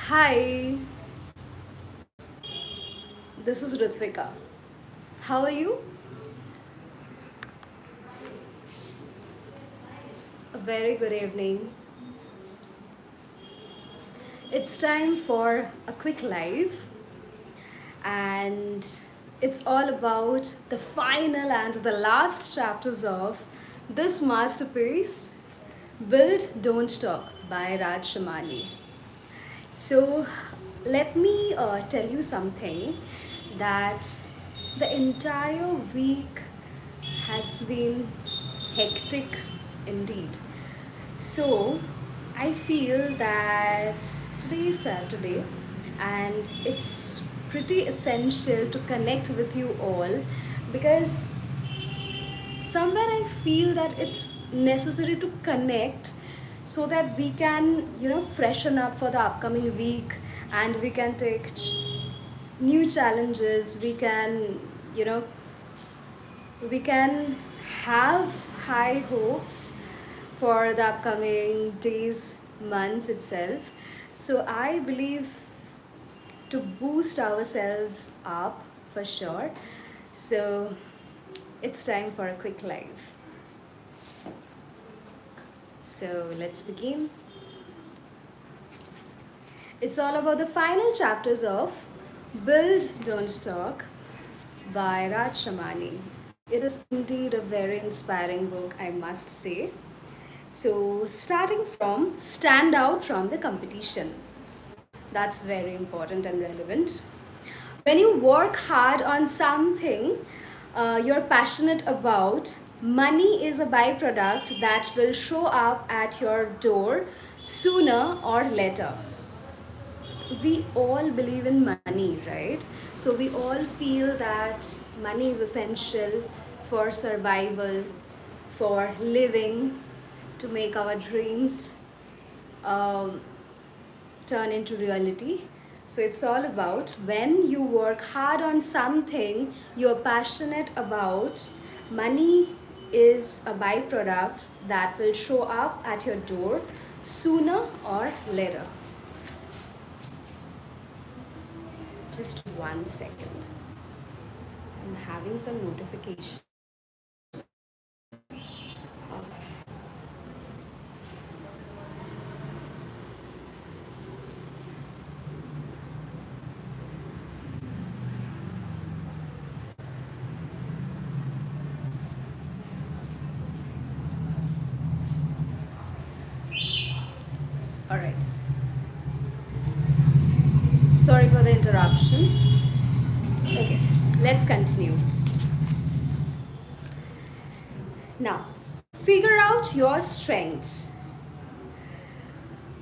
Hi, this is Ritvika. How are you? A very good evening. It's time for a quick live, and it's all about the final and the last chapters of this masterpiece, Build Don't Talk by Shamani. So, let me tell you something that the entire week has been hectic indeed. So, I feel that today is Saturday and it's pretty essential to connect with you all because somewhere I feel that it's necessary to connect so that we can freshen up for the upcoming week, and we can take new challenges. We can have high hopes for the upcoming days, months itself. So I believe to boost ourselves up for sure. So it's time for a quick live. So let's begin. It's all about the final chapters of Build Don't Talk by Shamani. It is indeed a very inspiring book, I must say. So, starting from stand out from the competition. That's very important and relevant. When you work hard on something you're passionate about, money is a byproduct that will show up at your door sooner or later. We all believe in money, right? So we all feel that money is essential for survival, for living, to make our dreams um, turn into reality. So it's all about when you work hard on something you're passionate about, money is a byproduct that will show up at your door sooner or later. Just 1 second. I'm having some notification. All right. Sorry for the interruption. Okay, let's continue. Now, figure out your strengths.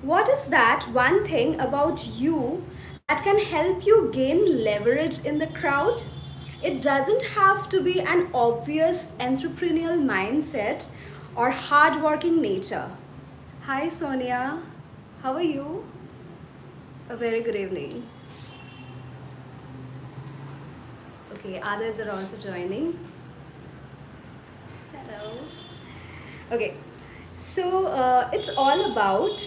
What is that one thing about you that can help you gain leverage in the crowd? It doesn't have to be an obvious entrepreneurial mindset or hardworking nature. Hi Sonia, how are you? A very good evening. Okay, others are also joining. Hello. Okay, so it's all about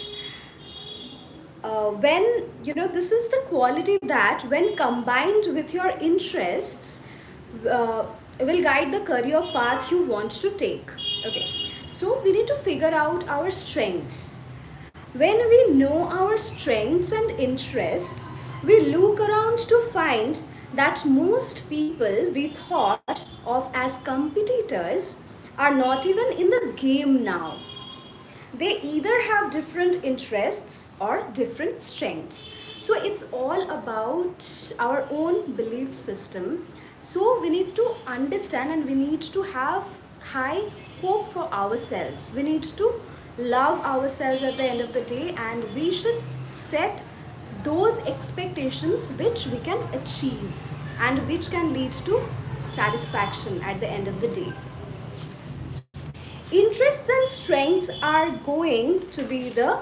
when this is the quality that when combined with your interests uh, will guide the career path you want to take. Okay, so we need to figure out our strengths. When we know our strengths and interests, we look around to find that most people we thought of as competitors are not even in the game now. They either have different interests or different strengths. So it's all about our own belief system. So we need to understand and we need to have high hope for ourselves. We need to love ourselves at the end of the day, and we should set those expectations which we can achieve and which can lead to satisfaction at the end of the day. Interests and strengths are going to be the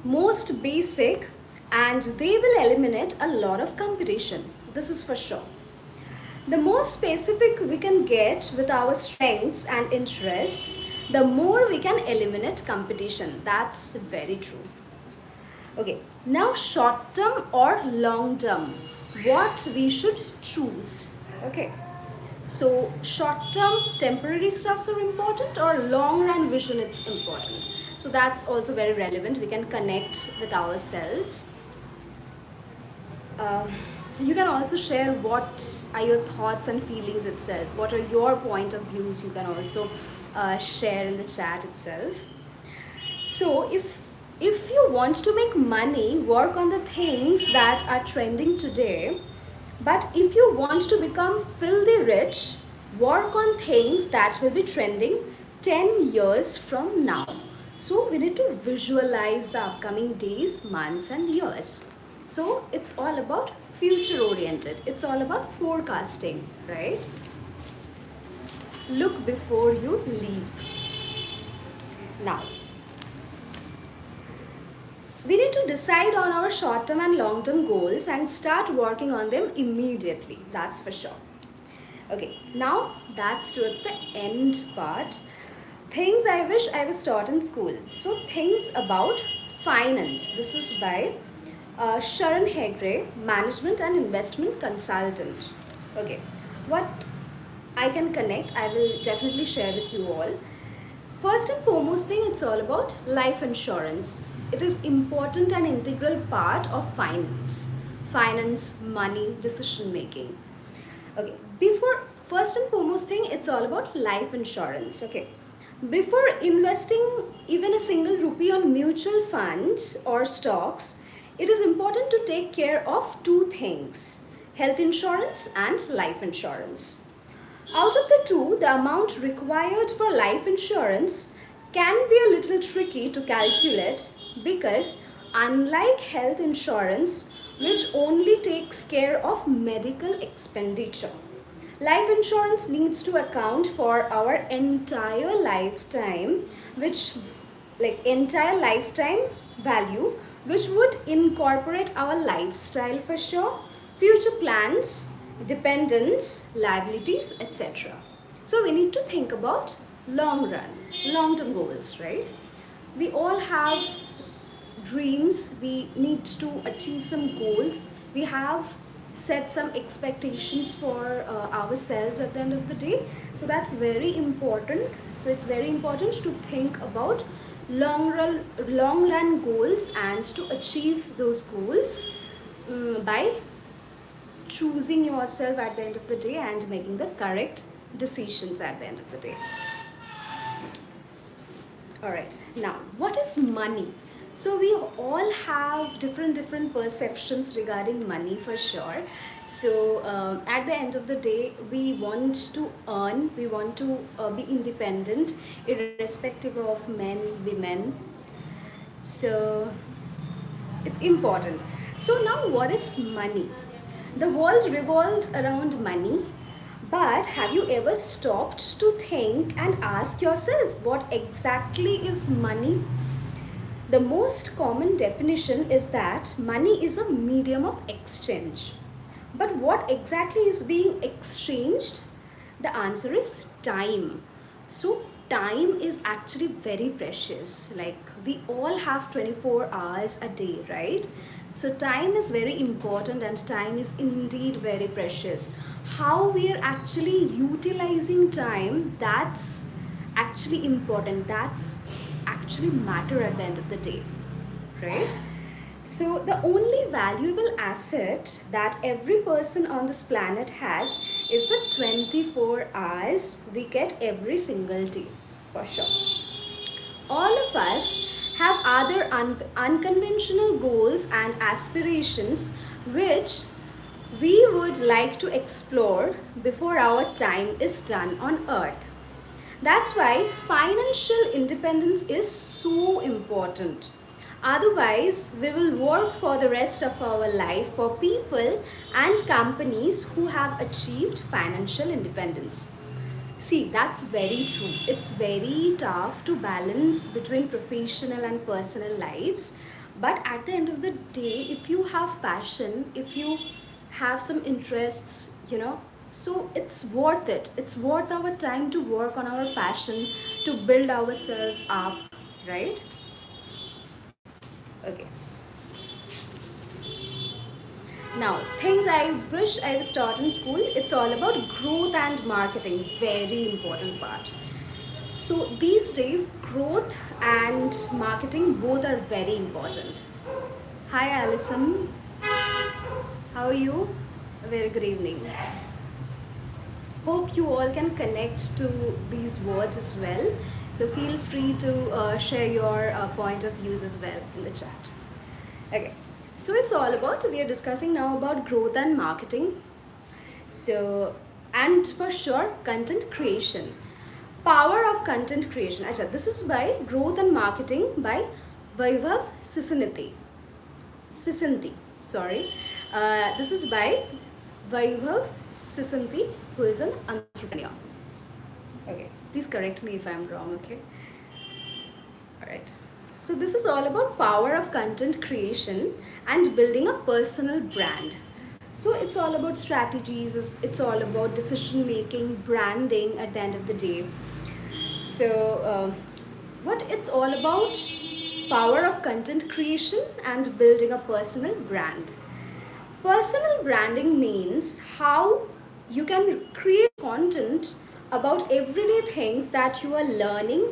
most basic, and they will eliminate a lot of competition. This is for sure. The more specific we can get with our strengths and interests, the more we can eliminate competition. That's very true. Okay, now short term or long term, what we should choose. Okay, so short term temporary stuffs are important or long run vision it's important. So that's also very relevant. We can connect with ourselves. Um, you can also share what are your thoughts and feelings itself. What are your point of views? You can also share in the chat itself. So if you want to make money, work on the things that are trending today. But if you want to become filthy rich, work on things that will be trending 10 years from now. So we need to visualize the upcoming days, months and years. So it's all about future oriented. It's all about forecasting, right? Look before you leap. Now, we need to decide on our short term and long term goals and start working on them immediately. That's for sure. Okay, now that's towards the end part. Things I wish I was taught in school. So, things about finance. This is by Sharon Hegre, Management and Investment Consultant. Okay, what I can connect, I will definitely share with you all. First and foremost thing, it's all about life insurance. It is important and integral part of finance, money, decision making. Okay, before first and foremost thing, it's all about life insurance. Okay, before investing even a single rupee on mutual funds or stocks, it is important to take care of two things: health insurance and life insurance. Out of the two, the amount required for life insurance can be a little tricky to calculate because, unlike health insurance, which only takes care of medical expenditure, life insurance needs to account for our entire lifetime, which, like, entire lifetime value, which would incorporate our lifestyle for sure, future plans, dependents, liabilities, etc. So we need to think about long run, long term goals, right? We all have dreams, we need to achieve some goals, we have set some expectations for ourselves at the end of the day. So that's very important. So it's very important to think about long run goals and to achieve those goals by choosing yourself at the end of the day and making the correct decisions at the end of the day. All right, now what is money? So we all have different perceptions regarding money for sure. So at the end of the day, we want to earn, we want to be independent, irrespective of men, women. So it's important. So now what is money? The world revolves around money, but have you ever stopped to think and ask yourself what exactly is money? The most common definition is that money is a medium of exchange. But what exactly is being exchanged? The answer is time. So, time is actually very precious. Like, we all have 24 hours a day, right? So, time is very important and time is indeed very precious. How we are actually utilizing time, that's actually important. That's actually matter at the end of the day, right? So the only valuable asset that every person on this planet has is the 24 hours we get every single day, for sure. All of us have other unconventional goals and aspirations which we would like to explore before our time is done on earth. That's why financial independence is so important. Otherwise, we will work for the rest of our life for people and companies who have achieved financial independence. See, that's very true. It's very tough to balance between professional and personal lives. But at the end of the day, if you have passion, if you have some interests, so it's worth it. It's worth our time to work on our passion, to build ourselves up, right? Okay. Now, things I wish I was taught in school, it's all about growth and marketing, very important part. So these days, growth and marketing both are very important. Hi Alison, how are you? A very good evening. Hope you all can connect to these words as well. So feel free to share your point of views as well in the chat. Okay, so it's all about, we are discussing now about growth and marketing. So, and for sure, content creation. Power of content creation. Acha, this is by Growth and Marketing by Vaibhav Sisanti. Sorry. This is by Vaibhav Sisanti, who is an entrepreneur. Okay, please correct me if I'm wrong, okay? Alright. So this is all about power of content creation and building a personal brand. So it's all about strategies, it's all about decision making, branding at the end of the day. So what it's all about, power of content creation and building a personal brand. Personal branding means how you can create content about everyday things that you are learning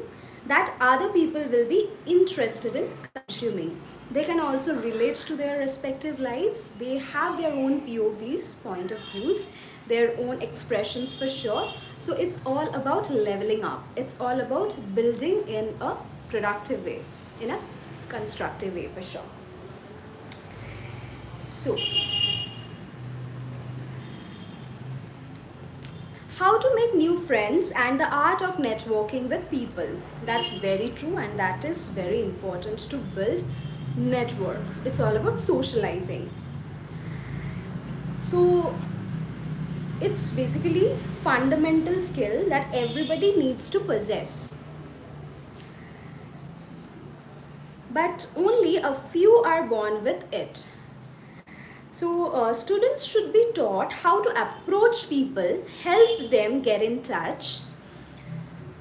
that other people will be interested in consuming. They can also relate to their respective lives. They have their own POVs, point of views, their own expressions for sure. So it's all about leveling up. It's all about building in a productive way, in a constructive way for sure. So, how to make new friends and the art of networking with people. That's very true and that is very important to build network. It's all about socializing. So it's basically fundamental skill that everybody needs to possess. But only a few are born with it. So students should be taught how to approach people, help them get in touch,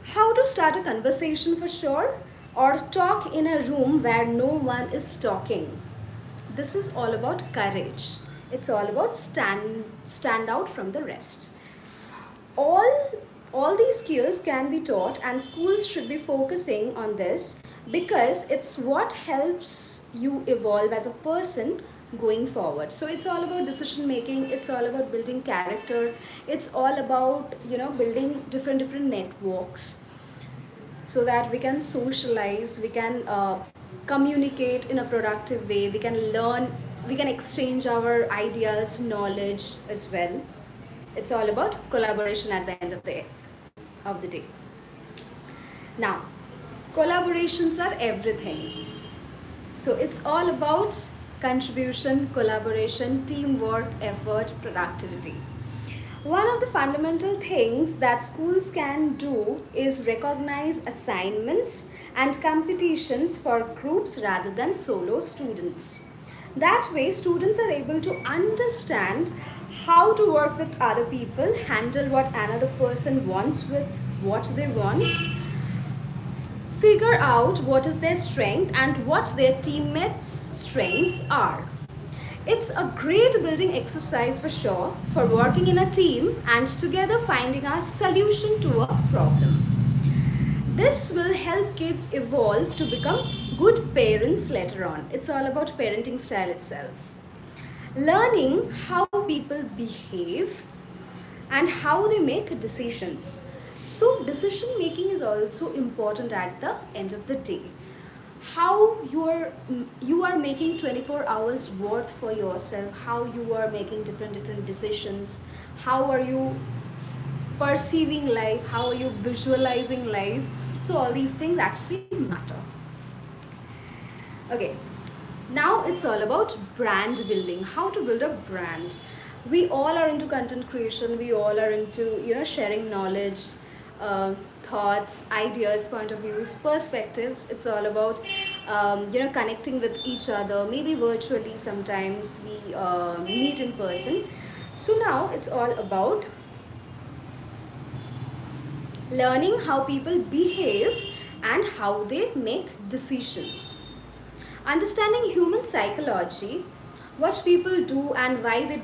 how to start a conversation for sure, or talk in a room where no one is talking. This is all about courage. It's all about stand out from the rest. All these skills can be taught and schools should be focusing on this because it's what helps you evolve as a person going forward. So it's all about decision making, it's all about building character, it's all about building different networks so that we can socialize, we can communicate in a productive way, we can learn, we can exchange our ideas, knowledge as well. It's all about collaboration at the end of the day. Now, collaborations are everything. So it's all about contribution, collaboration, teamwork, effort, productivity. One of the fundamental things that schools can do is recognize assignments and competitions for groups rather than solo students. That way, students are able to understand how to work with other people, handle what another person wants with what they want, figure out what is their strength and what their teammates' strengths are. It's a great building exercise for sure for working in a team and together finding a solution to a problem. This will help kids evolve to become good parents later on. It's all about parenting style itself. Learning how people behave and how they make decisions. So decision making is also important at the end of the day. How you are making 24 hours worth for yourself, how you are making different decisions, how are you perceiving life, how are you visualizing life. So all these things actually matter. Okay, now it's all about brand building, how to build a brand. We all are into content creation, we all are into sharing knowledge, thoughts, ideas, point of views, perspectives. It's all about connecting with each other, maybe virtually, sometimes we meet in person. So now it's all about learning how people behave and how they make decisions. Understanding human psychology, What people do and why they do